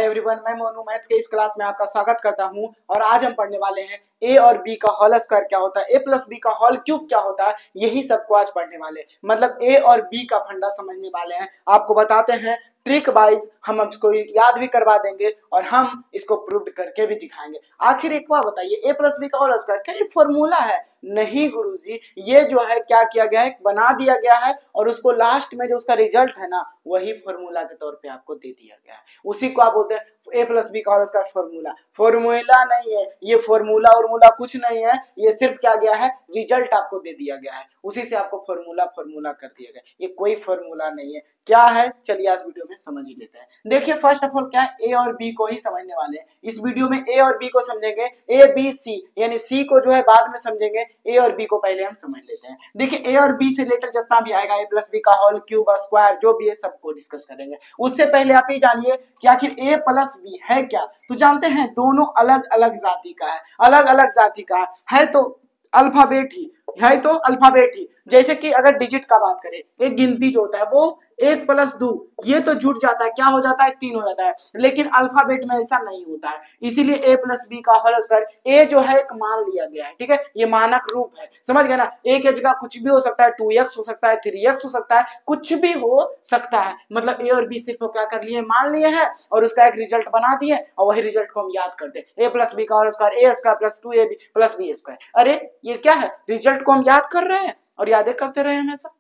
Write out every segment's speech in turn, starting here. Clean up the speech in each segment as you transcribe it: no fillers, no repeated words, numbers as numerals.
Everyone, मैं Monu maths के इस क्लास में आपका स्वागत करता हूं और आज हम पढ़ने वाले हैं ए और बी का होल स्क्वायर क्या होता है, ए प्लस बी का होल क्यूब क्या होता है। यही सबको आज पढ़ने वाले हैं, मतलब ए और बी का फंडा समझने वाले हैं। आपको बताते हैं ट्रिक वाइज, हम इसको याद भी करवा देंगे और हम इसको प्रूव करके भी दिखाएंगे। आखिर एक बार बताइए, ए प्लस बी का होल स्क्वायर क्या ये फॉर्मूला है? नहीं गुरुजी, ये जो है क्या किया गया है, बना दिया गया है और उसको लास्ट में जो उसका रिजल्ट है ना, वही फॉर्मूला के तौर पे आपको दे दिया गया है। उसी को आप बोलते हैं ए प्लस बी का होल स्क्वायर फॉर्मूला। फॉर्मूला नहीं है ये, फॉर्मूला और कुछ नहीं है, ये सिर्फ क्या गया है, रिजल्ट आपको दे दिया गया है, उसी से आपको फॉर्मूला कर दिया गया। ये कोई फॉर्मूला नहीं है। क्या है, चलिए आज वीडियो में समझ ही लेते हैं। देखिए फर्स्ट ऑफ ऑल क्या है, ए और बी को ही समझने वाले हैं इस वीडियो में। ए और बी को समझेंगे, ए बी सी, यानी सी को जो है बाद में समझेंगे, ए और बी को पहले हम समझ लेते हैं। देखिए ए और बी से रिलेटेड जितना भी आएगा, ए प्लस बी का होल क्यूब स्क्वायर जो भी है सबको डिस्कस करेंगे। उससे पहले आप ये जानिए कि आखिर ए प्लस बी है क्या। तो जानते हैं दोनों अलग अलग जाति का है, अलग अलग जाति का है तो अल्फाबेट ही है, तो अल्फाबेट ही। जैसे कि अगर डिजिट का बात करें, एक गिनती जो होता है वो 1 + 2, ये तो जुट जाता है, क्या हो जाता है, 3 हो जाता है। लेकिन अल्फाबेट में ऐसा नहीं होता है, इसीलिए ए प्लस बी का होल स्क्वायर, ए जो है एक मान लिया गया है, ठीक है, ये मानक रूप है, समझ गए ना। ए की जगह कुछ भी हो सकता है, 2x हो सकता है, 3x हो सकता है, कुछ भी हो सकता है। मतलब ए और बी सिर्फ क्या कर लिए, मान लिए हैं और उसका एक रिजल्ट बना दिए और वही रिजल्ट को हम याद करते हैं। ए प्लस बी का whole square, A square plus 2ab plus B square. अरे ये क्या है, रिजल्ट को हम याद कर रहे हैं और यादें करते रहे हमेशा।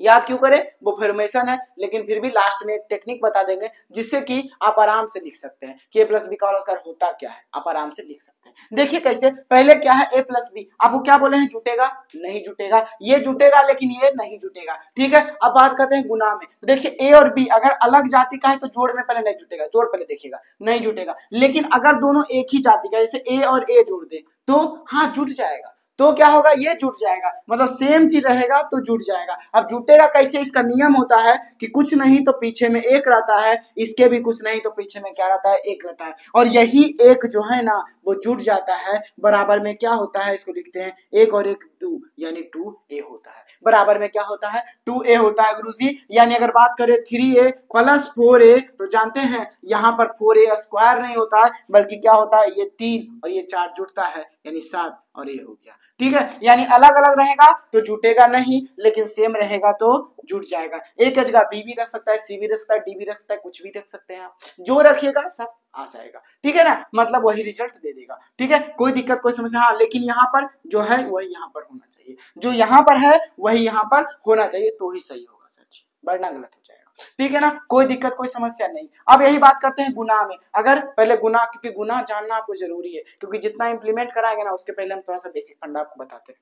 याद क्यों करें, वो फॉर्मेशन है, लेकिन फिर भी लास्ट में एक टेक्निक बता देंगे जिससे कि आप आराम से लिख सकते हैं कि ए प्लस बी का होल स्क्वायर होता क्या है, आप आराम से लिख सकते हैं। देखिए कैसे, पहले क्या है ए प्लस बी, आपको क्या बोले हैं, जुटेगा नहीं जुटेगा, ये जुटेगा लेकिन ये नहीं जुटेगा, ठीक है। अब बात करते हैं गुना में। देखिए ए और बी अगर अलग जाति का है तो जोड़ में पहले नहीं जुटेगा, जोड़ पहले देखिएगा, नहीं जुटेगा। लेकिन अगर दोनों एक ही जाति का, जैसे ए और ए जोड़ दे तो हाँ जुट जाएगा, तो क्या होगा, ये जुट जाएगा, मतलब सेम चीज रहेगा तो जुट जाएगा। अब जुटेगा कैसे, इसका नियम होता है कि कुछ नहीं तो पीछे में एक रहता है, इसके भी कुछ नहीं तो पीछे में क्या रहता है, एक रहता है, और यही एक जो है ना वो जुट जाता है। बराबर में क्या होता है, इसको लिखते हैं 1 और 1 2, यानी 2a होता है। बराबर में क्या होता है, 2a होता है गुरुजी। यानी अगर बात करें 3a + 4a, तो जानते हैं यहाँ पर 4a स्क्वायर नहीं होता है, बल्कि क्या होता है, ये 3 और ये 4 जुटता है, यानी 7 और ये हो गया, ठीक है। यानी अलग अलग रहेगा तो जुटेगा नहीं, लेकिन सेम रहेगा तो जुट जाएगा। एक की जगह बी भी रख सकता है, सी भी रख सकता है, डी भी रख सकता है, कुछ भी रख सकते हैं आप, जो रखिएगा सब आ जाएगा, ठीक है ना। मतलब वही रिजल्ट दे देगा, ठीक है, कोई दिक्कत कोई समस्या। हाँ, लेकिन यहाँ पर जो है वही यहाँ पर होना चाहिए, जो यहाँ पर है वही यहाँ पर होना चाहिए, तो ही सही होगा सच, वरना गलत हो जाएगा, ठीक है ना। कोई दिक्कत कोई समस्या नहीं। अब यही बात करते हैं गुना में। अगर पहले गुना, क्योंकि गुना जानना आपको जरूरी है, क्योंकि जितना इंप्लीमेंट कराएंगे ना उसके पहले हम थोड़ा सा बेसिक फंडा आपको बताते हैं।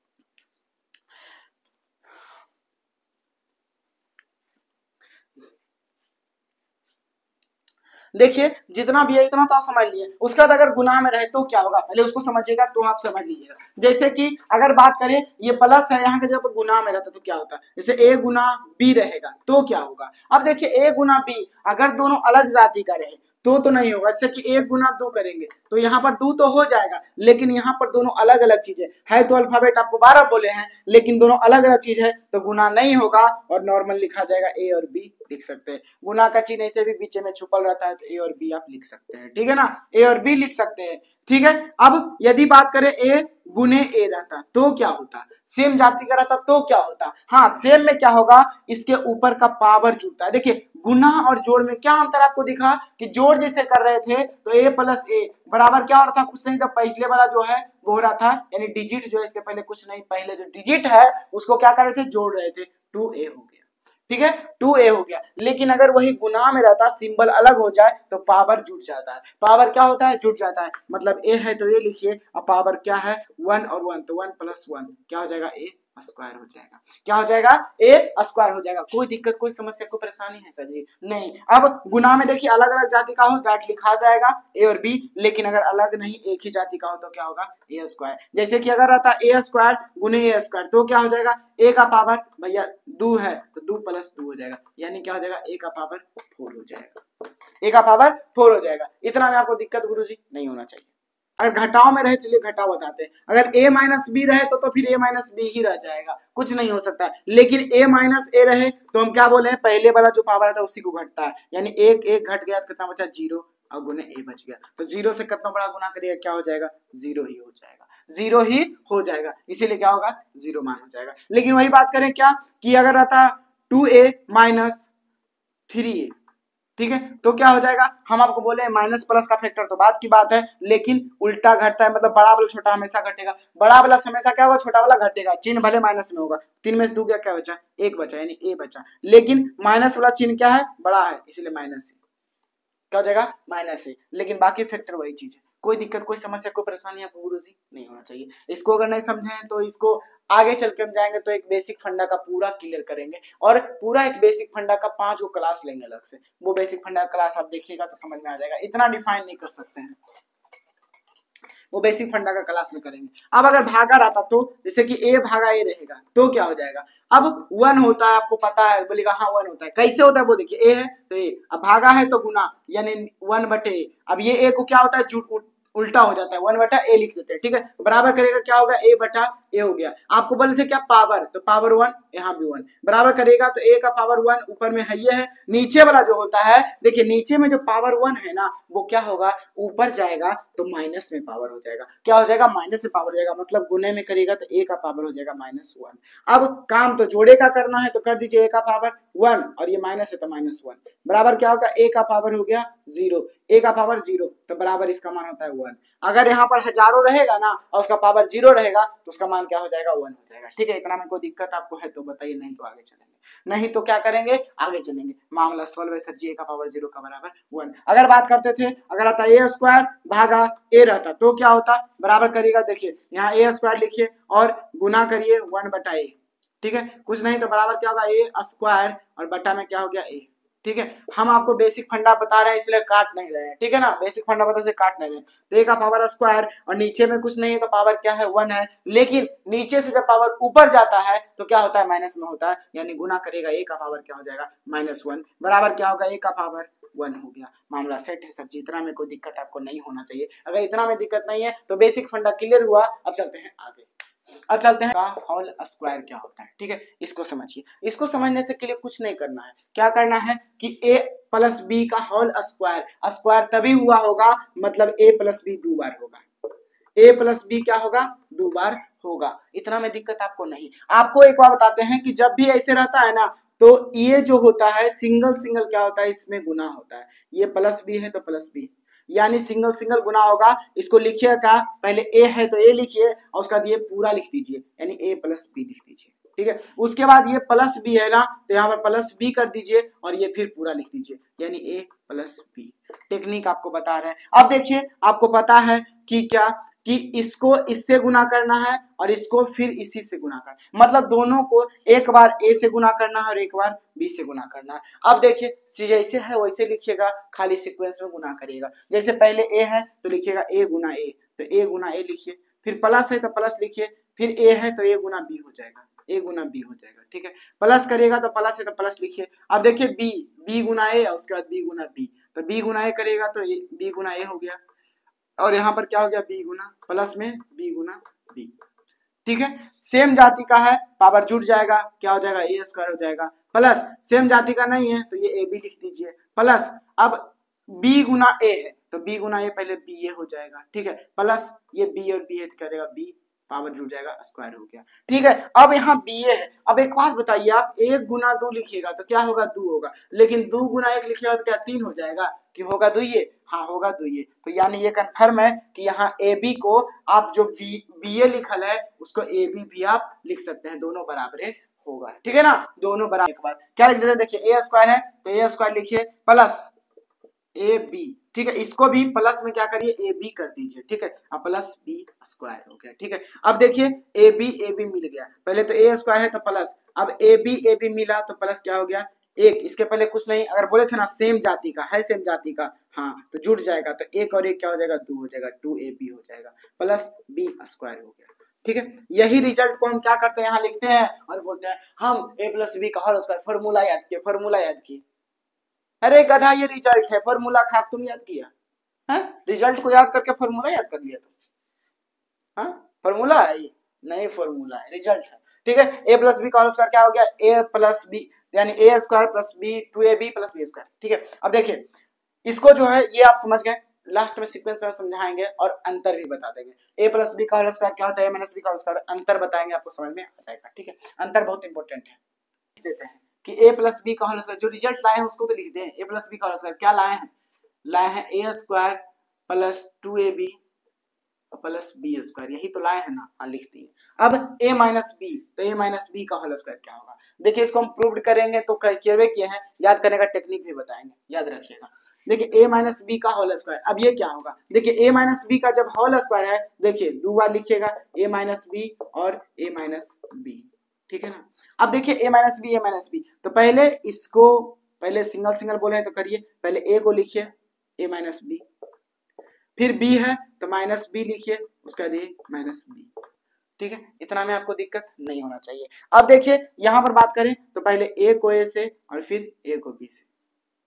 देखिए जितना भी है इतना तो आप समझ लिए, उसके बाद अगर गुना में रहे तो क्या होगा, पहले उसको समझिएगा तो आप समझ लीजिएगा। जैसे कि अगर बात करें ये प्लस है, यहाँ के जब गुना में रहता तो क्या होता है, जैसे a गुना b रहेगा तो क्या होगा। अब देखिए a गुना b अगर दोनों अलग जाति का रहे तो नहीं होगा। जैसे कि 1 गुना 2 करेंगे तो यहाँ पर 2 तो हो जाएगा, लेकिन यहाँ पर दोनों अलग अलग चीजें है, तो अल्फाबेट आपको 12 बोले हैं, लेकिन दोनों अलग अलग चीज है तो गुना नहीं होगा और नॉर्मल लिखा जाएगा, ए और बी लिख सकते हैं। गुना का चिन्ह ऐसे भी बीच में छुपल रहता है तो ए और बी आप लिख सकते हैं, ठीक है ना, ए और बी लिख सकते हैं, ठीक है। अब यदि बात करें a गुने a रहता तो क्या होता, सेम जाति का रहता तो क्या होता। हाँ, सेम में क्या होगा, इसके ऊपर का पावर जुड़ता है। देखिए गुना और जोड़ में क्या अंतर आपको दिखा कि जोड़ जैसे कर रहे थे तो a + a बराबर क्या हो रहा था, कुछ नहीं था, पहले वाला जो है वो हो रहा था, यानी डिजिट जो है इसके पहले कुछ नहीं, पहले जो डिजिट है उसको क्या कर रहे थे, जोड़ रहे थे, 2a हो गया, ठीक है, 2a हो गया। लेकिन अगर वही गुना में रहता, सिंबल अलग हो जाए तो पावर जुट जाता है। पावर क्या होता है, जुट जाता है, मतलब a है तो ये लिखिए, अब पावर क्या है 1 और 1, तो 1 + 1 क्या हो जाएगा, a स्क्वायर हो जाएगा, क्या हो जाएगा, a स्क्वायर हो जाएगा। कोई दिक्कत कोई समस्या कोई परेशानी है सर जी, नहीं। अब गुना में देखिए अलग अलग जाति का हो दैट लिखा जाएगा a और b, लेकिन अगर अलग नहीं एक ही जाति का हो तो क्या होगा, a स्क्वायर। जैसे कि अगर रहता a स्क्वायर गुने a स्क्वायर तो क्या हो जाएगा, a का पावर भैया 2 है तो 2 + 2 हो जाएगा, यानी क्या हो जाएगा, a का पावर 4 हो जाएगा, a का पावर 4 हो जाएगा। इतना में आपको दिक्कत गुरुजी नहीं होना चाहिए। अगर घटाव में रहे, चलिए घटाव बताते हैं, अगर a - b रहे तो फिर a - b ही रह जाएगा, कुछ नहीं हो सकता। लेकिन a - a रहे तो हम क्या बोले हैं, पहले वाला जो पावर है उसी को घटता है, यानी एक घट गया तो कितना बचा, 0 और गुने ए बच गया, तो 0 से कितना बड़ा गुना करिएगा, क्या हो जाएगा, 0 ही हो जाएगा, 0 ही हो जाएगा, इसीलिए क्या होगा, 0 मान हो जाएगा। लेकिन वही बात करें क्या कि अगर रहता 2a माइनस 3a, ठीक है, तो क्या हो जाएगा, हम आपको बोले माइनस प्लस का फैक्टर तो बात की बात है, लेकिन उल्टा घटता है, मतलब बड़ा वाला छोटा हमेशा घटेगा, बड़ा वाला हमेशा क्या होगा, छोटा वाला घटेगा, चिन्ह भले माइनस में होगा, 3 में से 2 गया, क्या बचा, 1 बचा, यानी ए बचा, लेकिन माइनस वाला चिन्ह क्या है, बड़ा है, इसलिए माइनस है, क्या हो जाएगा, माइनस है, लेकिन बाकी फैक्टर वही चीज है। कोई दिक्कत, कोई समस्या, कोई परेशानी आपको गुरुजी नहीं होना चाहिए। इसको अगर नहीं समझे तो इसको आगे चल के हम जाएंगे तो एक बेसिक फंडा का पूरा क्लियर करेंगे, और पूरा एक बेसिक फंडा का 5 गो क्लास लेंगे अलग से, वो बेसिक फंडा क्लास आप देखिएगा तो समझ में आ जाएगा, इतना डिफाइन नहीं कर सकते हैं, वो बेसिक फंडा का क्लास में करेंगे। अब अगर भागा रहता तो जैसे कि a भागा a रहेगा तो क्या हो जाएगा, अब 1 होता है, आपको पता है, बोलेगा हाँ 1 होता है, कैसे होता है वो देखिए, a है तो a, अब भागा है तो गुना, यानी 1 बटे a, अब ये a को क्या होता है, उल्टा हो जाता है, 1 बटा a लिख देते हैं, ठीक है, बराबर करेगा क्या होगा, a बटा a हो गया, आपको बोले थे क्या पावर, तो पावर 1, यहाँ भी 1, बराबर करेगा तो a का पावर 1 ऊपर में है, ये है, नीचे वाला जो होता है, देखिए नीचे में जो पावर 1 है ना, वो क्या होगा, ऊपर जाएगा तो माइनस में पावर हो जाएगा, क्या हो जाएगा, माइनस में पावर हो जाएगा, मतलब गुने में करेगा तो a का पावर हो जाएगा -1। अब काम तो जोड़े का करना है तो कर दीजिए, a का पावर 1 और ये माइनस है तो -1, बराबर क्या होगा, a का पावर हो गया 0, a का पावर 0, तो बराबर इसका मान होता है 1। अगर यहाँ पर हजारों रहेगा ना और उसका पावर 0 रहेगा तो उसका मान क्या हो जाएगा, 1 हो जाएगा, ठीक है, इतना में कोई दिक्कत आपको है तो बताइए, नहीं तो आगे चलेंगे, नहीं तो क्या करेंगे, आगे चलेंगे, मामला सॉल्व है सर जी, a का पावर 0 का बराबर 1। अगर बात करते थे, अगर आता a स्क्वायर भागा a रहता तो क्या होता, बराबर करिएगा, देखिए यहाँ a स्क्वायर लिखिए और गुना करिए 1 बटा a, ठीक है, कुछ नहीं तो बराबर क्या होगा, a स्क्वायर और बटा में क्या हो गया a, ठीक है, हम आपको बेसिक फंडा बता रहे हैं इसलिए काट नहीं रहे हैं, ठीक है ना, बेसिक फंडा बता से काट नहीं रहे हैं, तो a का पावर स्क्वायर और नीचे में कुछ नहीं है तो पावर क्या है, 1 है, लेकिन नीचे से जब पावर ऊपर जाता है तो क्या होता है, माइनस में होता है, यानी गुना करेगा a का पावर क्या हो जाएगा, -1, बराबर क्या होगा, a का पावर 1 हो गया, मामला सेट है सर जी, इतना में कोई दिक्कत आपको नहीं होना चाहिए। अगर इतना में दिक्कत नहीं है तो बेसिक फंडा क्लियर हुआ। अब चलते हैं आगे, अब चलते हैं का होल स्क्वायर क्या होता है, ठीक है, इसको समझिए। इसको समझने से के लिए कुछ नहीं करना है, क्या करना है कि a प्लस बी का होल स्क्वायर, स्क्वायर तभी हुआ होगा मतलब a प्लस बी 2 बार होगा, a प्लस बी क्या होगा, 2 बार होगा, इतना में दिक्कत आपको नहीं। आपको एक बार बताते हैं कि जब भी ऐसे रहता है ना तो ये जो होता है सिंगल सिंगल क्या होता है, इसमें गुना होता है, ये प्लस बी है तो प्लस बी, यानी सिंगल सिंगल गुना होगा। इसको लिखिएगा, पहले a है तो a लिखिए और उसका ये पूरा लिख दीजिए, यानी a प्लस बी लिख दीजिए, ठीक है, उसके बाद ये प्लस बी है ना तो यहाँ पर प्लस बी कर दीजिए और ये फिर पूरा लिख दीजिए, यानी a प्लस बी। टेक्निक आपको बता रहे हैं। अब देखिए आपको पता है कि क्या कि इसको इससे गुना करना है और इसको फिर इसी से गुना करना, मतलब दोनों को एक बार a से गुना करना है और एक बार b से गुना करना है। अब देखिए जैसे है वैसे लिखिएगा, खाली सीक्वेंस में गुना करिएगा, जैसे पहले a है तो लिखिएगा a गुना a, तो a गुना a लिखिए, फिर प्लस है तो प्लस लिखिए, फिर a है तो a गुना b हो जाएगा, a गुना b हो जाएगा, ठीक है, प्लस करिएगा तो प्लस है तो प्लस लिखिए। अब देखिए b गुना a और उसके बाद b गुना b, तो b गुना a करेगा तो b गुना a हो गया, और यहाँ पर क्या हो गया, b गुना प्लस में b गुना b, ठीक है। सेम जाति का है पावर जुड़ जाएगा, क्या हो जाएगा, a स्क्वायर हो जाएगा, प्लस सेम जाति का नहीं है तो ये ab लिख दीजिए, प्लस अब b गुना a है तो b गुना a पहले ba हो जाएगा, ठीक है, प्लस ये b और b है तो क्या देगा, b पावर जुड़ जाएगा, स्क्वायर हो गया, ठीक है। अब यहाँ ba है, अब एक बात बताइए, आप 1 गुना 2 लिखिएगा तो क्या होगा, 2 होगा, लेकिन 2 गुना 1 लिखिएगा तो क्या 3 हो जाएगा, कि होगा 2 ये, हाँ होगा 2 ये, तो यानी ये कंफर्म है कि यहाँ AB को आप जो BA लिखल है उसको AB भी आप लिख सकते हैं, दोनों बराबर होगा, ठीक है ना, दोनों बराबर। एक बार क्या लिख देते हैं, देखिए a स्क्वायर है तो a स्क्वायर लिखिए प्लस AB, ठीक है, इसको भी प्लस में क्या करिए, AB कर दीजिए, ठीक है, अब प्लस B स्क्वायर हो गया, ठीक है। अब देखिए AB मिल गया, पहले तो a स्क्वायर है तो प्लस, अब AB मिला तो प्लस क्या हो गया, एक, इसके पहले कुछ नहीं, अगर बोले थे ना सेम जाति का है, सेम जाति का, हाँ तो जुड़ जाएगा, तो एक और एक क्या हो जाएगा, 2 हो जाएगा, 2AB हो जाएगा, प्लस B स्क्वायर हो गया, ठीक है। यही रिजल्ट को हम क्या करते हैं, यहाँ लिखते हैं और बोलते हैं हम a प्लस बी का होल स्क्वायर, फॉर्मूला याद किए, फॉर्मूला याद किए, अरे गधा ये रिजल्ट है, फॉर्मूला खाक तुम याद किया है, रिजल्ट को याद करके फॉर्मूला याद कर लिया तुम, हाँ फॉर्मूला है ये, नहीं फॉर्मूला है, रिजल्ट है, ठीक है। a प्लस बी का होल स्क्वायर क्या हो गया, a प्लस बी, यानी a square plus b 2ab plus B square, ठीक है। अब देखिए इसको जो है ये आप समझ गए, लास्ट में सीक्वेंस में समझाएंगे और अंतर भी बता देंगे। ए प्लस बी का होल स्क्वायर क्या होता है, ए माइनस बी का होल स्क्वायर, अंतर बताएंगे, आपको समझ में आ जाएगा। ठीक है, अंतर बहुत इंपॉर्टेंट है। देते हैं कि ए प्लस बी का होल स्क्वायर, जो रिजल्ट लाए हैं उसको तो लिख दें। ए प्लस बी का होल स्क्वायर क्या लाए हैं, लाए हैं A square plus 2ab plus B square, यही तो लाए हैं ना, हाँ लिख दिए। अब ए माइनस बी, तो ए माइनस बी का होल स्क्वायर क्या होगा, देखिए इसको हम प्रूव्ड करेंगे तो किए हैं, याद करने का टेक्निक भी बताएंगे, याद रखिएगा। देखिए ए माइनस बी का होल स्क्वायर, अब ये क्या होगा, देखिए ए माइनस बी का जब होल स्क्वायर है, देखिए दो बार लिखिएगा ए माइनस बी और ए माइनस बी, ठीक है ना। अब देखिए ए माइनस बी, तो पहले इसको पहले सिंगल सिंगल बोले तो करिए, पहले ए को लिखिए ए माइनस बी, फिर बी है तो माइनस बी लिखिए, उसका दी माइनस बी, ठीक है, इतना में आपको दिक्कत नहीं होना चाहिए। अब देखिए यहां पर बात करें तो पहले ए को ए से और फिर ए को बी से,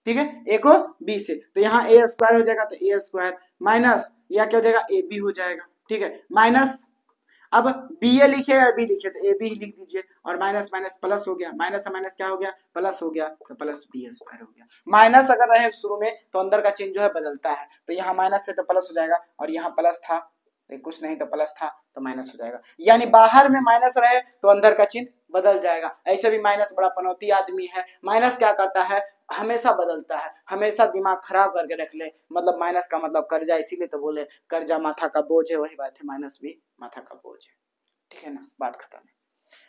ठीक है, ए को बी से, तो यहाँ ए स्क्वायर हो जाएगा, तो ए स्क्वायर माइनस या क्या हो जाएगा ए बी हो जाएगा, ठीक है, माइनस अब बी ए लिखे या बी लिखे तो ए बी लिख दीजिए, और माइनस माइनस प्लस हो गया, माइनस से माइनस क्या हो गया, प्लस हो गया, तो प्लस बी स्क्वायर हो गया। माइनस अगर रहे शुरू में तो अंदर का चिन्ह जो है बदलता है, तो यहाँ माइनस से तो प्लस हो जाएगा, और यहाँ प्लस था तो कुछ नहीं तो प्लस था तो माइनस हो जाएगा, यानी बाहर में माइनस रहे तो अंदर का चिन्ह बदल जाएगा। ऐसे भी माइनस बड़ा पनौती आदमी है, माइनस क्या करता है, हमेशा बदलता है, हमेशा दिमाग खराब करके रख ले, मतलब माइनस का मतलब कर्जा, इसीलिए तो बोले कर्जा माथा का बोझ है, वही बात है, माइनस भी माथा का बोझ है, ठीक है ना, बात खत्म है।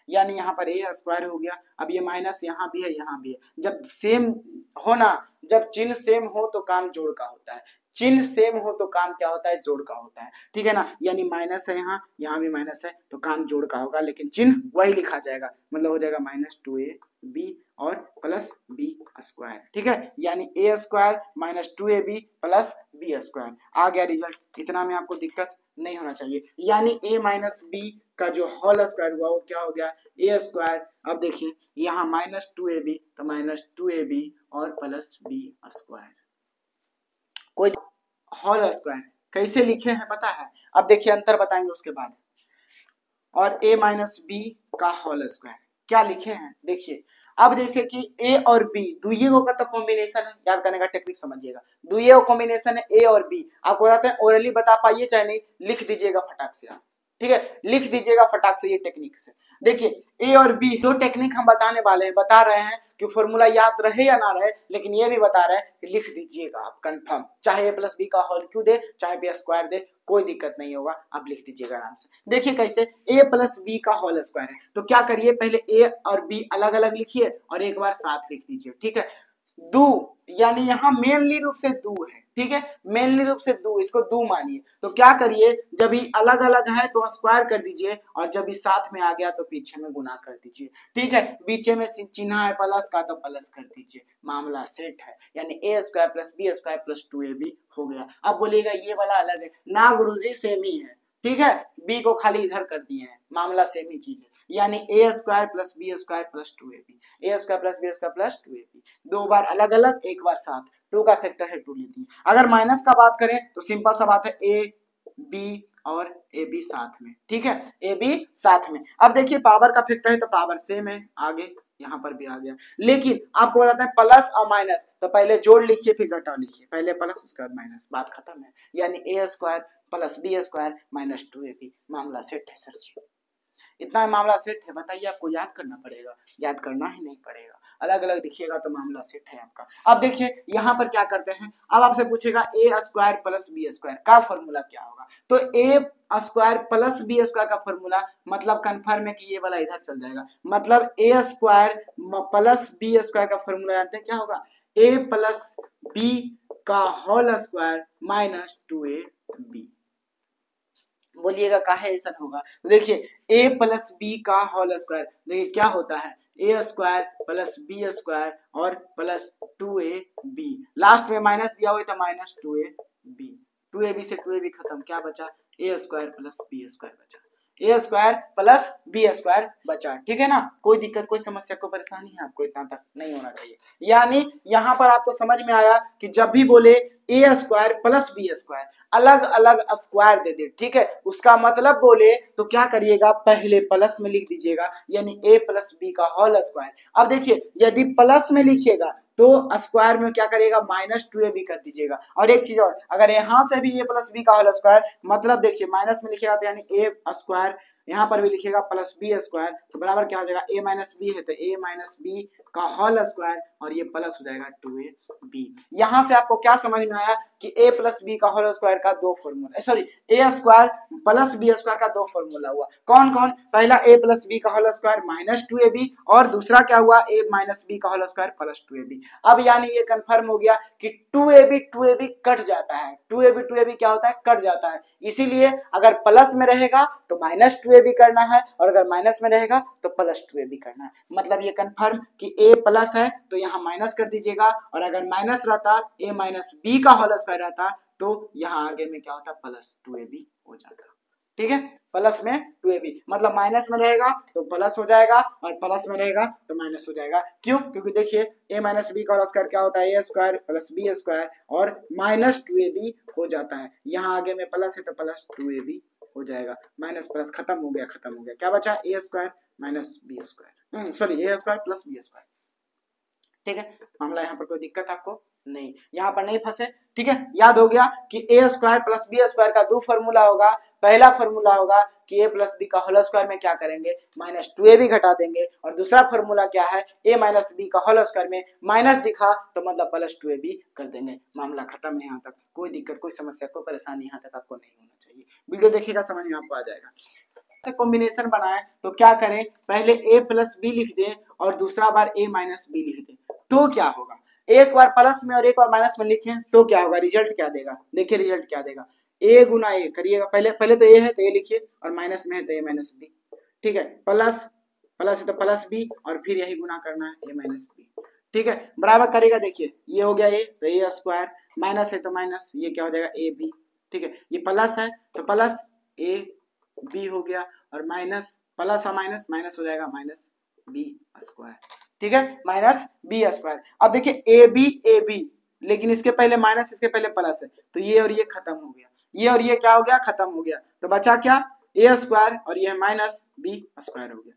यानी यहाँ पर ए स्क्वायर हो गया, अब ये माइनस यहाँ भी है यहाँ भी है, जब सेम हो ना, जब चिन्ह सेम हो तो काम जोड़ का होता है, चिन्ह सेम हो तो काम क्या होता है, जोड़ का होता है, ठीक है ना। यानी माइनस है यहाँ, यहाँ भी माइनस है तो काम जोड़ का होगा, लेकिन चिन्ह वही लिखा जाएगा, मतलब हो जाएगा माइनस 2ab और प्लस बी स्क्वायर, ठीक है, यानी A square minus 2ab plus B square आ गया रिजल्ट, इतना में आपको दिक्कत नहीं होना चाहिए। यानी ए माइनस बी का जो होल स्क्वायर हुआ वो क्या हो गया, ए स्क्वायर। अब देखिए यहाँ माइनस 2ab तो माइनस 2ab और प्लस बी स्क्वायर, कोई होल स्क्वायर कैसे लिखे हैं पता है, अब देखिए अंतर बताएंगे उसके बाद। और a माइनस बी का होल स्क्वायर क्या लिखे हैं, देखिए अब जैसे कि a और b दुइयों का तो कॉम्बिनेशन है, याद करने का टेक्निक समझिएगा, दुइयों कॉम्बिनेशन है a और b, आपको बताते हैं ओरली बता पाइए चाहे नहीं, लिख दीजिएगा फटाक से आप, ठीक है, लिख दीजिएगा फटाक से ये टेक्निक से। देखिए ए और बी दो टेक्निक हम बताने वाले हैं, बता रहे हैं कि फॉर्मूला याद रहे या ना रहे, लेकिन ये भी बता रहे हैं कि लिख दीजिएगा आप कंफर्म, चाहे ए प्लस बी का होल क्यों दे, चाहे बी स्क्वायर दे, कोई दिक्कत नहीं होगा, आप लिख दीजिएगा आराम से। देखिए कैसे, ए प्लस बी का होल स्क्वायर है तो क्या करिए, पहले ए और बी अलग अलग लिखिए और एक बार साथ लिख दीजिए, ठीक है। दो यानी यहाँ मेनली रूप से दो है, ठीक है, मेनली रूप से दो, इसको दो मानिए, तो क्या करिए जब ये अलग अलग है तो स्क्वायर कर दीजिए, और जब ये साथ में आ गया तो पीछे में गुना कर दीजिए, ठीक है, बीच में चिन्ह है प्लस का तो प्लस कर दीजिए, मामला सेट है, यानी A square plus B square plus 2ab हो गया। अब बोलिएगा ये वाला अलग है ना गुरुजी, सेम ही है, ठीक है, बी को खाली इधर कर दिए हैं, मामला सेम ही चीज है, यानी A square plus B square plus 2ab, A square plus B square plus 2ab, दो बार अलग अलग एक बार साथ, 2 का फैक्टर है 2 लेती है। अगर माइनस का बात करें तो सिंपल सा बात है ए बी और ए बी साथ में, ठीक है, ए बी साथ में। अब देखिए पावर का फैक्टर है तो पावर सेम है, आगे यहाँ पर भी आ गया, लेकिन आपको बताते हैं प्लस और माइनस, तो पहले जोड़ लिखिए फिर घटाओ लिखिए, पहले प्लस उसके बाद माइनस, बात खत्म है, यानी A square plus B square minus 2ab, मामला सेट है सर जी, इतना मामला सेट है। बताइए आपको याद करना पड़ेगा, याद करना ही नहीं पड़ेगा, अलग अलग लिखिएगा तो मामला सेट है आपका। अब देखिए यहाँ पर क्या करते हैं, अब आपसे पूछेगा ए स्क्वायर प्लस बी स्क्वायर का फॉर्मूला क्या होगा, तो A square plus B square का फॉर्मूला मतलब कंफर्म है कि ये वाला इधर चल जाएगा, मतलब ए स्क्वायर प्लस बी स्क्वायर का फॉर्मूला जानते हैं क्या होगा, ए प्लस बी का होल स्क्वायर माइनस 2ab, बोलिएगा काहे ऐसा होगा, तो देखिए a प्लस बी का होल स्क्वायर, देखिए क्या होता है, ए स्क्वायर प्लस बी स्क्वायर और प्लस 2ab, लास्ट में माइनस दिया हुआ है तो माइनस 2ab, 2ab से 2ab खत्म, क्या बचा, ए स्क्वायर प्लस बी स्क्वायर बचा, ए स्क्वायर प्लस बी स्क्वायर बचा, ठीक है ना, कोई दिक्कत कोई समस्या कोई परेशानी है आपको, इतना तक नहीं होना चाहिए। यानी यहाँ पर आपको समझ में आया कि जब भी बोले ए स्क्वायर प्लस बी स्क्वायर अलग अलग स्क्वायर दे दे, ठीक है, उसका मतलब बोले तो क्या करिएगा, पहले प्लस में लिख दीजिएगा, यानी ए प्लस बी का होल स्क्वायर। अब देखिए यदि प्लस में लिखिएगा तो स्क्वायर में क्या करिएगा -2ab कर दीजिएगा। और एक चीज और, अगर यहाँ से भी a प्लस बी का होल स्क्वायर, मतलब देखिए माइनस में लिखिएगा तो यानी a स्क्वायर, यहाँ पर भी लिखिएगा प्लस बी स्क्वायर, तो बराबर क्या हो जाएगा a माइनस बी है तो a माइनस बी का होल स्क्वायर और ये प्लस हो जाएगा 2ab। यहाँ से आपको क्या समझ में आया कि a प्लस बी का होल स्क्वायर का दो formula, sorry a square plus B square का दो फॉर्मूला हुआ। कौन कौन? पहला a प्लस बी का होल स्क्वायर -2ab और दूसरा क्या हुआ a माइनस बी का होल स्क्वायर प्लस 2ab। अब यानी ये कंफर्म हो गया कि 2ab कट जाता है, 2ab क्या होता है, कट जाता है। इसीलिए अगर प्लस में रहेगा तो -2ab करना है और अगर माइनस में रहेगा तो +2ab करना है। मतलब ये कंफर्म कि a प्लस है तो यहाँ माइनस कर दीजिएगा, और अगर माइनस रहता a माइनस बी का होल स्क्वायर रहता तो यहाँ आगे में क्या होता +2ab हो जाता। ठीक है, प्लस में 2ab, मतलब माइनस में रहेगा तो प्लस हो जाएगा और प्लस में रहेगा तो माइनस हो जाएगा। क्यों? क्योंकि देखिए a माइनस बी का होल स्क्वायर क्या होता है a square plus B square और -2ab हो जाता है। यहाँ आगे में प्लस है तो +2ab हो जाएगा, माइनस प्लस खत्म हो गया, क्या बचा a square minus b square, sorry a square plus B square. ठीक है, मामला यहाँ पर कोई दिक्कत आपको नहीं, यहाँ पर नहीं फंसे। ठीक है, याद हो गया कि a square plus B square का दो फॉर्मूला होगा। पहला फॉर्मूला होगा कि a प्लस बी का होल स्क्वायर में क्या करेंगे -2ab घटा देंगे, और दूसरा फॉर्मूला क्या है a माइनस बी का होल स्क्वायर में माइनस दिखा तो मतलब +2ab कर देंगे। मामला खत्म है, यहाँ तक कोई दिक्कत, कोई समस्या, कोई परेशानी यहाँ तक आपको नहीं होना चाहिए। वीडियो देखिएगा, समझ में आपको आ जाएगा। कॉम्बिनेशन बनाए तो क्या करें, पहले a प्लस बी लिख दें और दूसरा बार a माइनस बी लिख दें, तो क्या होगा, एक बार प्लस में और एक बार माइनस में लिखें तो क्या होगा, रिजल्ट क्या देगा, देखिए रिजल्ट क्या देगा, a गुना a करिएगा, पहले तो a है तो a लिखिए और माइनस में है तो a माइनस बी। ठीक है, प्लस है तो प्लस बी और फिर यही गुना करना है a माइनस बी। ठीक है, बराबर करेगा, देखिए ये हो गया a तो a स्क्वायर, माइनस है तो माइनस, ये क्या हो जाएगा a b। ठीक है, ये प्लस है तो प्लस a b हो गया और माइनस प्लस और माइनस हो जाएगा माइनस बी स्क्वायर। ठीक है, माइनस बी स्क्वायर। अब देखिए ए बी, लेकिन इसके पहले माइनस इसके पहले प्लस है तो ये और ये खत्म हो गया, ये और ये क्या हो गया, खत्म हो गया, तो बचा क्या a स्क्वायर और ये माइनस बी स्क्वायर हो गया,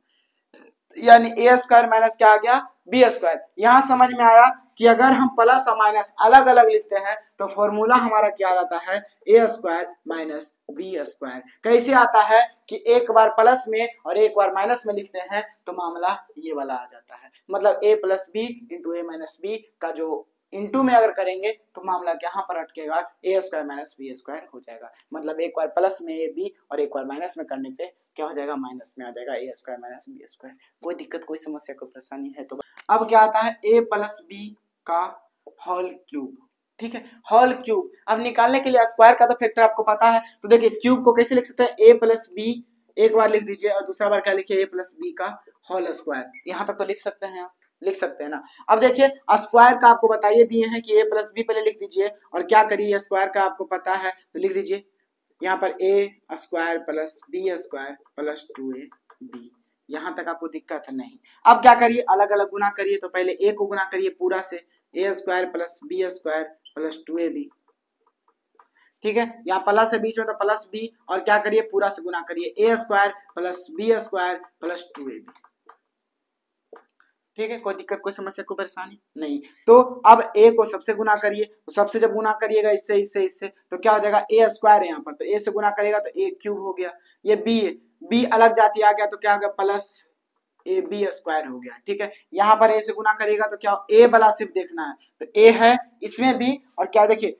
यानी a स्क्वायर माइनस क्या आ गया बी स्क्वायर। यहाँ समझ में आया कि अगर हम प्लस और माइनस अलग अलग लिखते हैं तो फॉर्मूला हमारा क्या आता है a square minus b square. कैसे आता है कि एक बार प्लस में और एक बार माइनस में लिखते हैं तो मामला ये वाला आ जाता है, मतलब a plus b into a minus B का जो इंटू में अगर करेंगे तो मामला यहाँ पर अटकेगा a square minus b square हो जाएगा। मतलब एक बार प्लस में a बी और एक बार माइनस में करने पे क्या हो जाएगा, माइनस में आ जाएगा a square minus b square. कोई दिक्कत, कोई समस्या, कोई परेशानी है तो अब क्या आता है a प्लस बी का होल क्यूब। ठीक है, होल क्यूब अब निकालने के लिए स्क्वायर का तो फैक्टर आपको पता है, तो देखिए क्यूब को कैसे लिख सकते हैं, a प्लस बी एक बार लिख दीजिए और दूसरा बार क्या लिखिए a प्लस बी का होल स्क्वायर। यहाँ तक तो लिख सकते हैं आप, लिख सकते हैं ना। अब देखिए स्क्वायर का आपको बताइए दिए हैं कि a प्लस बी पहले लिख दीजिए और क्या करिए, स्क्वायर का आपको पता है तो लिख दीजिए यहाँ पर a square plus B square plus 2ab। यहाँ तक आपको दिक्कत नहीं। अब क्या करिए, अलग अलग गुना करिए, तो पहले a को गुना करिए पूरा से, a square plus B square plus 2ab। ठीक है, यहाँ प्लस है बीच में तो प्लस बी, और क्या करिए पूरा से गुना करिए, a square plus B square plus 2ab। ठीक है, कोई दिक्कत, कोई समस्या, कोई परेशानी नहीं। तो अब a को सबसे गुना करिए, तो सबसे जब गुना करिएगा इससे इससे इससे तो क्या हो जाएगा, a स्क्वायर है यहाँ पर तो a से गुना करेगा तो a क्यूब हो गया, ये b है, b अलग जाती आ गया तो क्या हो गया प्लस ए बी स्क्वायर हो गया। ठीक है, यहाँ पर a से गुना करेगा तो क्या a वाला सिर्फ देखना है तो a है इसमें b, और क्या देखिए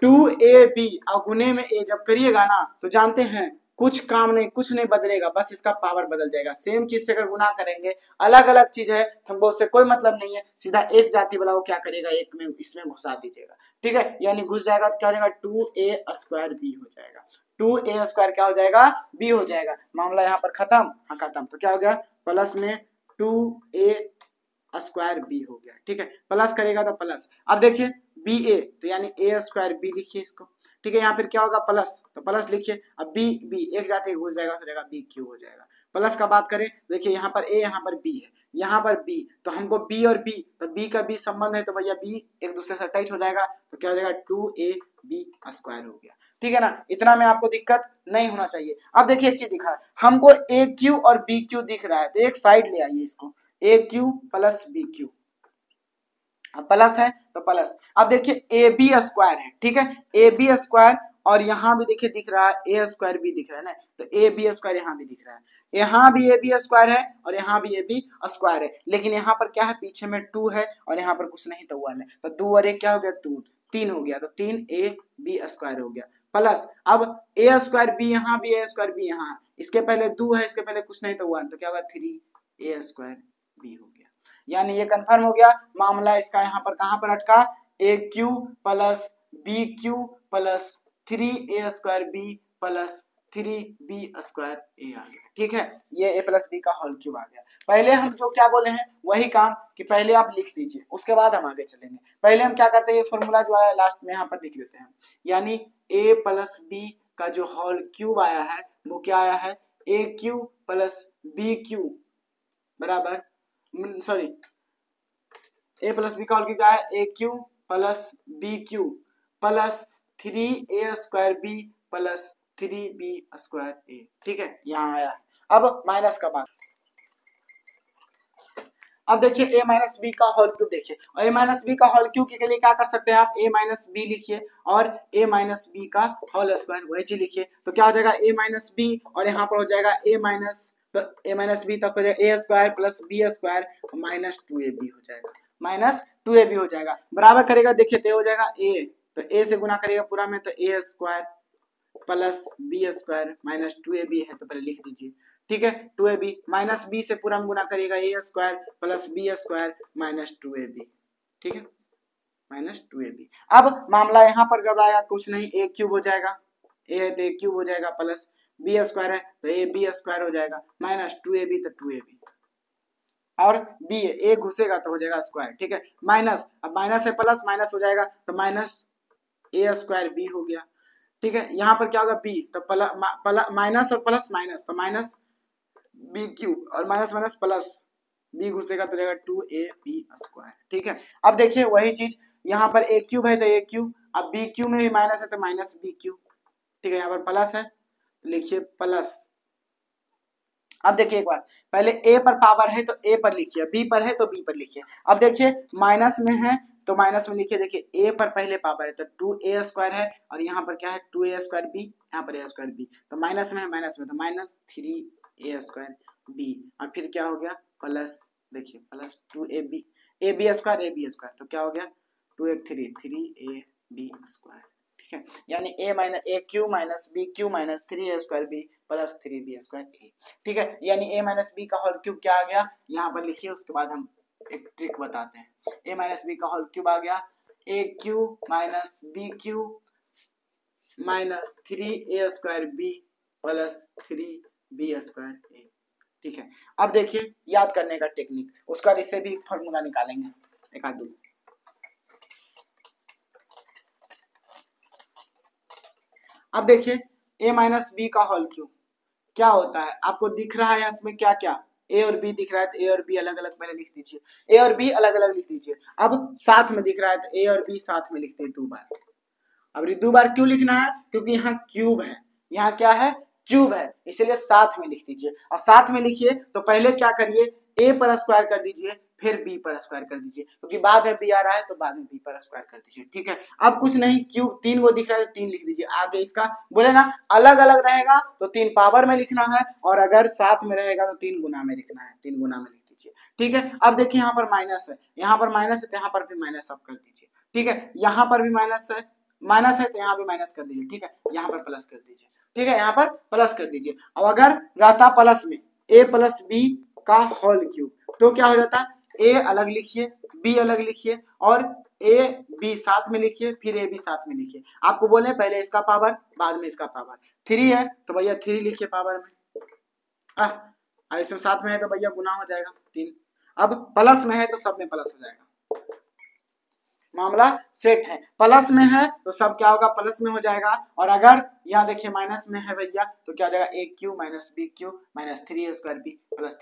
2ab और गुने में a जब करिएगा ना तो जानते हैं कुछ काम नहीं, कुछ नहीं बदलेगा, बस इसका पावर बदल जाएगा। सेम चीज से अगर गुना करेंगे, अलग अलग चीज है तो हमको उससे कोई मतलब नहीं है, सीधा एक जाति वाला वो क्या करेगा एक में इसमें घुसा दीजिएगा। ठीक है, यानी घुस जाएगा तो क्या हो जाएगा 2a स्क्वायर बी हो जाएगा, 2a स्क्वायर क्या हो जाएगा बी हो जाएगा। मामला यहाँ पर खत्म, हाँ खत्म। तो क्या हो गया प्लस में 2a स्क्वायर बी हो गया। ठीक है, प्लस करेगा तो प्लस, अब देखिए बी ए तो यानी a स्क्वायर बी लिखिए इसको। ठीक है, यहाँ फिर क्या होगा प्लस, तो प्लस लिखिए, अब बी एक जाते घुस जाएगा तो जाएगा बी क्यू हो जाएगा। प्लस का बात करें देखिए यहाँ पर a यहाँ पर b है, यहाँ पर b, तो हमको b और b, तो b का b संबंध है तो भैया b एक दूसरे से अटैच हो जाएगा तो क्या हो जाएगा 2ab स्क्वायर हो गया। ठीक है ना, इतना में आपको दिक्कत नहीं होना चाहिए। अब देखिए एक चीज दिखा है हमको a क्यू और b क्यू दिख रहा है तो एक साइड ले आइए इसको, a Q plus b Q. Plus है तो प्लस। अब देखिए ए बी स्क्वायर है, ठीक है, ए बी स्क्वायर, और यहाँ भी देखिए दिख रहा है ए स्क्वायर भी दिख रहा है ना, तो ए बी स्क्वायर यहाँ भी दिख रहा है, यहाँ भी ए बी स्क्वायर है और यहाँ भी ए बी स्क्वायर है, लेकिन यहाँ पर क्या है, पीछे में 2 है और यहाँ पर कुछ नहीं तो 1 है, तो 2 और 1 क्या हो गया, 2, 3 हो गया, तो 3 ए बी स्क्वायर हो गया प्लस। अब ए स्क्वायर बी यहाँ भी, ए स्क्वायर बी यहाँ, इसके पहले 2 है, इसके पहले कुछ नहीं तो 1, तो क्या होगा 3 ए स्क्वायर बी हो गया। यानी ये कंफर्म हो गया मामला इसका, यहाँ पर कहाँ पर अटका, A cube plus B cube plus 3 A square B plus 3 B square A आ गया, ठीक है, ये ए प्लस बी का होल क्यूब आ गया। पहले हम जो क्या बोले हैं वही काम कि पहले आप लिख दीजिए, उसके बाद हम आगे चलेंगे। पहले हम क्या करते हैं, ये फॉर्मूला जो आया लास्ट में यहाँ पर लिख देते हैं, यानी ए प्लस बी का जो होल क्यूब आया है वो क्या आया है, A cube plus B cube बराबर, सॉरी, ए प्लस बी का होल क्यूब क्या है, A cube plus B cube plus 3 A square B plus 3 B square A, ठीक है, यहाँ आया है। अब माइनस का बात, अब देखिए ए माइनस बी का होल क्यूब देखिए, और ए माइनस बी का होल क्यूब के लिए क्या कर सकते हैं आप, ए माइनस बी लिखिए और ए माइनस बी का होल स्क्वायर वही चीज लिखिए, तो क्या हो जाएगा ए माइनस बी, और यहाँ पर हो जाएगा ए माइनस, तो ए माइनस बी तक हो जाएगा A square plus B square minus 2ab हो जाएगा, माइनस 2ab हो जाएगा, बराबर करेगा, देखिए तो हो जाएगा ए, तो ए से गुना करेगा पूरा में, तो A square plus B square minus 2ab है, तो पहले लिख दीजिए, ठीक है, 2ab माइनस बी से पूरा में गुना करिएगा, A square plus B square minus 2ab, ठीक है, माइनस 2ab। अब मामला यहाँ पर गड़बड़ाया, कुछ नहीं, ए क्यूब हो जाएगा, ए है तो ए क्यूब हो जाएगा, प्लस बी स्क्वायर है तो ए बी स्क्वायर हो जाएगा, माइनस 2ab तो 2ab, और बी है, ए घुसेगा तो हो जाएगा स्क्वायर, ठीक है, माइनस, अब माइनस है प्लस माइनस हो जाएगा, तो माइनस ए स्क्वायर बी हो गया, ठीक है, यहाँ पर क्या होगा बी, तो माइनस और प्लस माइनस, तो माइनस बी क्यूब और माइनस माइनस प्लस बी घुसेगा तो रहेगा 2ab स्क्वायर, ठीक है। अब देखिए वही चीज, यहाँ पर ए क्यूब है तो ए क्यूब, अब बी क्यूब में भी माइनस है तो माइनस बी क्यूब, ठीक है, यहाँ पर प्लस है तो लिखिए प्लस। अब देखिए एक बार, पहले ए पर पावर है तो ए पर लिखिए, बी पर है तो बी पर लिखिए। अब देखिए माइनस में है तो माइनस में लिखिए, देखिए ए पर पहले पावर है तो 2a स्क्वायर है, और यहाँ पर क्या है 2a स्क्वायर बी, यहाँ पर a स्क्वायर बी, तो माइनस में है, माइनस में तो माइनस 3a स्क्वायर बी, और फिर क्या हो गया प्लस, देखिए plus 2ab, A B square, तो क्या हो गया 3ab स्क्वायर, ठीक है, यानी A minus A cube minus B cube minus 3a square B plus 3b square A, ठीक है, यानी ए माइनस बी का होल क्यूब क्या आ गया, यहाँ पर लिखिए, उसके बाद हम एक ट्रिक बताते हैं। ए माइनस बी का होल क्यूब आ गया, A cube minus B cube minus 3a square B plus 3b square A, ठीक है। अब देखिए याद करने का टेक्निक, उसका इससे भी फॉर्मूला निकालेंगे एक आध दो। अब देखिए ए माइनस बी का होल क्यूब क्या होता है, आपको दिख रहा है इसमें क्या क्या, ए और बी दिख रहा है तो ए और बी अलग अलग पहले लिख दीजिए, ए और बी अलग अलग लिख दीजिए। अब साथ में दिख रहा है तो ए और बी साथ में लिखते हैं 2 बार। अब 2 बार क्यों लिखना है, क्योंकि यहाँ क्यूब है, यहाँ क्या है क्यूब है, इसलिए साथ में लिख दीजिए। और साथ में लिखिए तो पहले क्या करिए, ए पर स्क्वायर कर दीजिए, फिर बी पर स्क्वायर कर दीजिए, क्योंकि बाद में बी आ रहा है तो बाद में बी पर स्क्वायर कर दीजिए, ठीक है। अब कुछ नहीं, क्यूब 3 वो दिख रहा है तो 3 लिख दीजिए, आगे इसका बोले ना अलग अलग रहेगा तो 3 पावर में लिखना है, और अगर साथ में रहेगा तो 3 गुना में लिखना है, 3 गुना में लिख दीजिए, ठीक है। अब देखिए यहाँ पर माइनस है, यहाँ पर माइनस है तो यहाँ पर भी माइनस आप कर दीजिए, ठीक है, यहाँ पर भी माइनस है, माइनस है तो यहाँ भी माइनस कर दीजिए, ठीक है, यहाँ पर प्लस कर दीजिए, ठीक है, यहाँ पर प्लस कर दीजिए। अब अगर रहता प्लस में ए प्लस बी का होल क्यूब तो क्या हो जाता, ए अलग लिखिए, बी अलग लिखिए, और ए बी साथ में लिखिए, फिर ए बी साथ में लिखिए। आपको बोले पहले इसका पावर बाद में इसका पावर, 3 है तो भैया 3 लिखिए पावर में, इसमें साथ में है तो भैया गुना हो जाएगा 3, अब प्लस में है तो सब में प्लस हो जाएगा, मामला सेट है। प्लस में है तो सब क्या होगा प्लस में हो जाएगा, और अगर यहाँ देखिए माइनस में है भैया तो क्या हो जाएगा a cube minus B cube minus 3a square B plus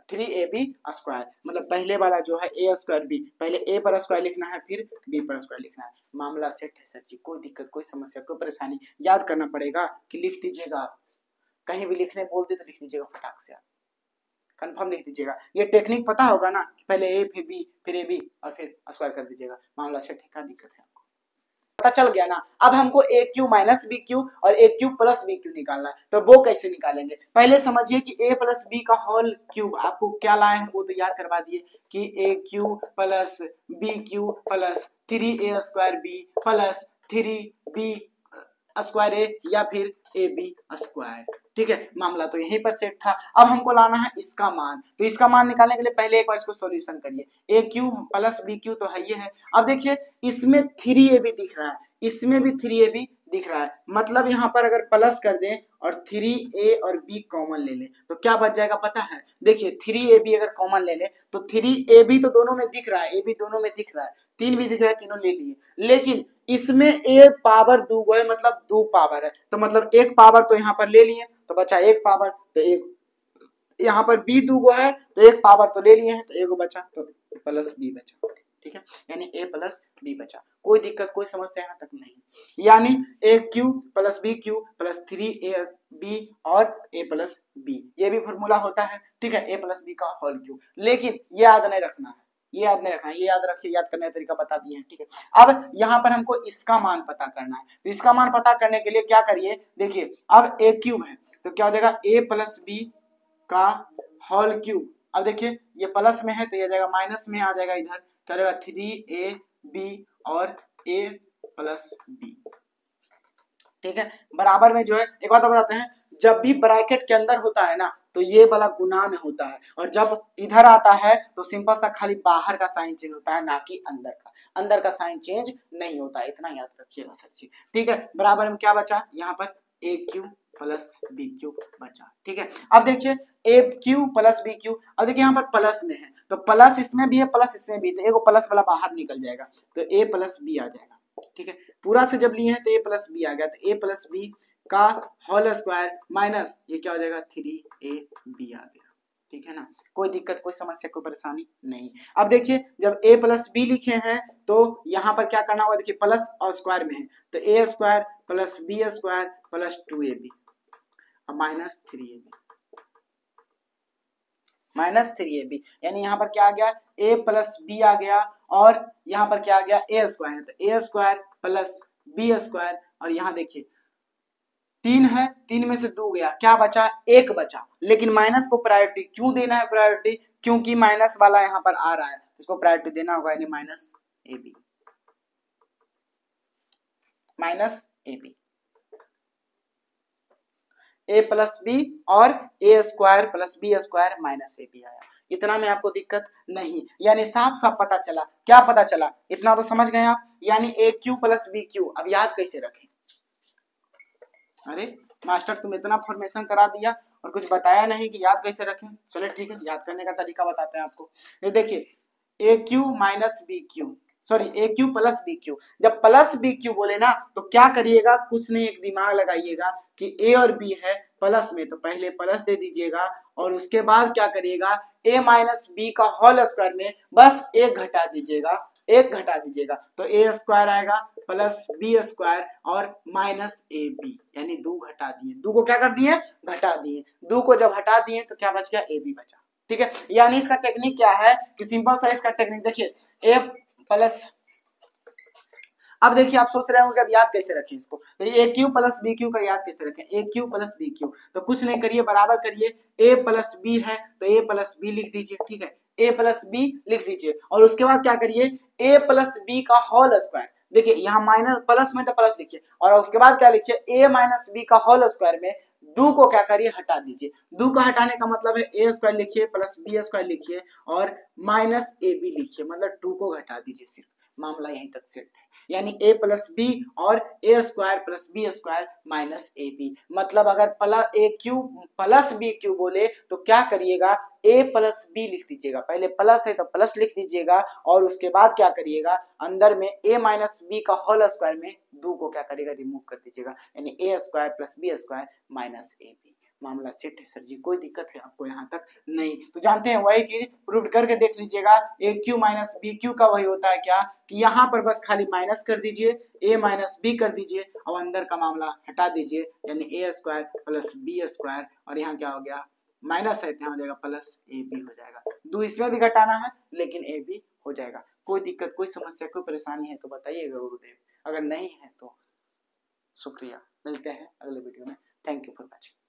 3ab square, मतलब पहले वाला जो है ए स्क्वायर बी, पहले ए पर स्क्वायर लिखना है फिर बी पर स्क्वायर लिखना है, मामला सेट है सर जी, कोई दिक्कत कोई समस्या कोई परेशानी, याद करना पड़ेगा कि लिख दीजिएगा आप, कहीं भी लिखने बोल दे तो लिख दीजिएगा फटाक से आप। कंफर्म लिख दीजिएगा। ये टेक्निक पता होगा ना, पहले ए फिर बी फिर ए बी और फिर स्क्वायर कर दीजिएगा, मामला सेट है। क्या दिक्कत है आपको, पता चल गया ना। अब हमको ए क्यू माइनस बी क्यू और ए क्यू प्लस बी क्यू निकालना है, तो वो कैसे निकालेंगे? पहले समझिए कि ए प्लस बी का होल क्यूब आपको क्या लाए हैं वो तो याद करवा दिए कि a cube plus B cube plus 3a square B plus 3b square a या फिर ए बी स्क्वायर। ठीक है, मामला तो यहीं पर सेट था। अब हमको लाना है इसका मान, तो इसका मान निकालने के लिए पहले एक बार इसको सॉल्यूशन करिए। ए क्यू प्लस बी क्यू तो है ये है। अब देखिए इसमें 3ab दिख रहा है, इसमें भी 3ab दिख रहा है, मतलब यहाँ पर अगर प्लस कर दें और 3a और b कॉमन ले लें तो क्या बच जाएगा पता है? देखिए 3ab अगर कॉमन ले लें तो 3ab तो दोनों में दिख रहा है, ab दोनों में दिख रहा है, 3 भी दिख रहा है, तीनों ले लिए। लेकिन इसमें एक पावर दो है, मतलब 2 पावर है, तो मतलब एक पावर तो यहाँ पर ले लिए तो बचा एक पावर, तो एक यहाँ पर b 2 है तो एक पावर तो ले लिए हैं, तो एक बचा, तो प्लस b बचा। ठीक है, यानी a प्लस बी बचा। कोई दिक्कत कोई समस्या यहाँ तक नहीं, यानी a cube plus B cube plus 3ab और a प्लस बी, ये भी फॉर्मूला होता है। ठीक है, a प्लस बी का होल क्यूब। लेकिन ये याद नहीं रखना है, ये याद नहीं रखना है, ये याद रखिए, याद करने का तरीका बता दिए हैं। ठीक है, अब यहाँ पर हमको इसका मान पता करना है, तो इसका मान पता करने के लिए क्या करिए, देखिए अब ए क्यूब है तो क्या हो जाएगा ए प्लस बी का होल क्यूब। अब देखिए ये प्लस में है तो ये जाएगा माइनस में आ जाएगा, इधर क्या रहेगा 3ab और a प्लस बी। ठीक है, बराबर में जो है, एक बात बताते हैं, जब भी ब्रैकेट के अंदर होता है ना तो ये वाला गुना में होता है, और जब इधर आता है तो सिंपल सा खाली बाहर का साइन चेंज होता है, ना कि अंदर का साइन चेंज नहीं होता है, इतना याद रखिएगा सच्ची। ठीक है, बराबर में क्या बचा, यहाँ पर ए क्यू प्लस बी क्यू बचा। ठीक है, अब देखिए a cube plus B Q, अब देखिए यहाँ पर प्लस में है तो प्लस इसमें भी है प्लस इसमें भी, तो एक प्लस वाला बाहर निकल जाएगा तो ए प्लस बी आ जाएगा। ठीक है, पूरा से जब लिए हैं तो ए प्लस बी आ गया, तो ए प्लस बी का होल स्क्वायर माइनस ये क्या हो जाएगा 3ab आ गया। ठीक है ना, कोई दिक्कत कोई समस्या कोई परेशानी नहीं। अब देखिए जब a प्लस बी लिखे हैं तो यहाँ पर क्या करना होगा, देखिए प्लस और स्क्वायर में है तो a square plus B square plus 2ab और माइनस 3ab यानी यहाँ पर क्या आ गया a प्लस बी आ गया, और यहाँ पर क्या आ गया a स्क्वायर, तो a square plus B square, और यहाँ देखिए 3 है, 3 में से 2 गया, क्या बचा 1 बचा। लेकिन माइनस को प्रायोरिटी क्यों देना है, प्रायोरिटी क्योंकि माइनस वाला यहाँ पर आ रहा है, इसको प्रायोरिटी देना होगा, यानी minus a b a plus b और a square plus B square minus a b आया। इतना में आपको दिक्कत नहीं, यानी साफ साफ पता चला। क्या पता चला, इतना तो समझ गए आप, यानी a cube plus B Q. अब याद कैसे रखें, अरे मास्टर तुम इतना फॉर्मेशन करा दिया और कुछ बताया नहीं कि याद कैसे रखें। चलो ठीक है, याद करने का तरीका बताते हैं आपको। ये देखिए a cube minus B cube, sorry a cube plus B cube, जब प्लस बी क्यू बोले ना तो क्या करिएगा, कुछ नहीं, एक दिमाग लगाइएगा कि ए और बी है प्लस में तो पहले प्लस दे दीजिएगा, और उसके बाद क्या करिएगा ए माइनस बी का होल स्क्वायर में बस एक घटा दीजिएगा, एक घटा दीजिएगा तो ए स्क्वायर आएगा प्लस बी स्क्वायर और माइनस ए बी, यानी 2 घटा दिए, 2 को क्या कर दिए घटा दिए, 2 को जब हटा दिए तो क्या बच गया ए बी बचा। ठीक है, यानी इसका टेक्निक क्या है कि सिंपल सा इसका टेक्निक देखिए ए प्लस, अब देखिए आप सोच रहे होंगे अब याद कैसे रखें इसको, तो ए क्यू प्लस बी क्यू का याद कैसे रखें, ए क्यू प्लस बी क्यू, तो कुछ नहीं करिए बराबर करिए, ए प्लस बी है तो ए प्लस बी लिख दीजिए। ठीक है, ए प्लस बी लिख दीजिए, और उसके बाद क्या करिए ए प्लस बी का होल स्क्वायर, देखिए यहाँ माइनस प्लस में तो प्लस लिखिए, और उसके बाद क्या लिखिए ए माइनस बी का होल स्क्वायर में 2 को क्या करिए हटा दीजिए। 2 को हटाने का मतलब है ए स्क्वायर लिखिए प्लस बी स्क्वायर लिखिए और माइनस ए बी लिखिए, मतलब 2 को घटा दीजिए, सिर्फ मामला यहीं तक सेट है। यानी a प्लस बी और a square plus B square minus a b, मतलब अगर plus a cube plus B cube बोले तो क्या करिएगा a प्लस बी लिख दीजिएगा, पहले प्लस है तो प्लस लिख दीजिएगा, और उसके बाद क्या करिएगा अंदर में a माइनस बी का होल स्क्वायर में 2 को क्या करिएगा रिमूव कर दीजिएगा, यानी a square plus B square minus a b. मामला सेट है सर जी, कोई दिक्कत है आपको यहाँ तक नहीं, तो जानते हैं वही चीज प्रूव करके देख लीजिएगा, ए क्यू माइनस बी क्यू का वही होता है क्या कि यहाँ पर बस खाली माइनस कर दीजिए, ए माइनस बी कर दीजिए और अंदर का मामला हटा दीजिए, यानी A square plus B square, और यहाँ क्या हो गया माइनस है यहाँ हो जाएगा प्लस ए बी हो जाएगा। 2 इसमें भी घटाना है लेकिन ए बी हो जाएगा। कोई दिक्कत, कोई समस्या, कोई परेशानी है तो बताइएगा गुरुदेव, अगर नहीं है तो शुक्रिया। मिलते हैं अगले वीडियो में। Thank you for watching.